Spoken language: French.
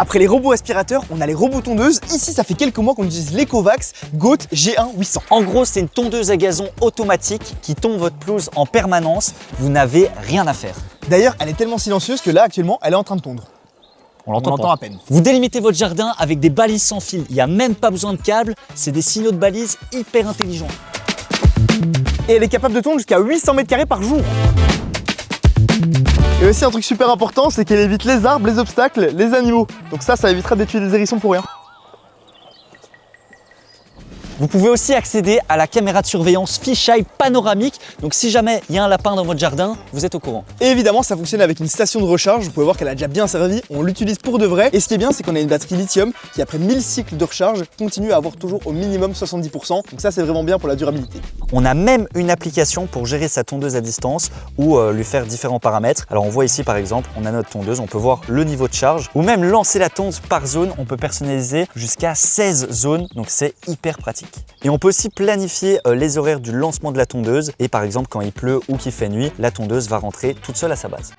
Après les robots aspirateurs, on a les robots tondeuses. Ici, ça fait quelques mois qu'on utilise l'Ecovacs Goat G1 800. En gros, c'est une tondeuse à gazon automatique qui tombe votre pelouse en permanence. Vous n'avez rien à faire. D'ailleurs, elle est tellement silencieuse que là, actuellement, elle est en train de tondre. On l'entend à peine. Vous délimitez votre jardin avec des balises sans fil. Il n'y a même pas besoin de câbles. C'est des signaux de balises hyper intelligents. Et elle est capable de tondre jusqu'à 800 mètres carrés par jour. Et aussi un truc super important, c'est qu'elle évite les arbres, les obstacles, les animaux. Donc ça évitera de tuer des hérissons pour rien. Vous pouvez aussi accéder à la caméra de surveillance fisheye panoramique. Donc si jamais il y a un lapin dans votre jardin, vous êtes au courant. Et évidemment, ça fonctionne avec une station de recharge. Vous pouvez voir qu'elle a déjà bien servi. On l'utilise pour de vrai. Et ce qui est bien, c'est qu'on a une batterie lithium qui, après 1000 cycles de recharge, continue à avoir toujours au minimum 70%. Donc ça, c'est vraiment bien pour la durabilité. On a même une application pour gérer sa tondeuse à distance ou lui faire différents paramètres. Alors on voit ici par exemple, on a notre tondeuse, on peut voir le niveau de charge ou même lancer la tonde par zone. On peut personnaliser jusqu'à 16 zones, donc c'est hyper pratique. Et on peut aussi planifier les horaires du lancement de la tondeuse et par exemple quand il pleut ou qu'il fait nuit, la tondeuse va rentrer toute seule à sa base.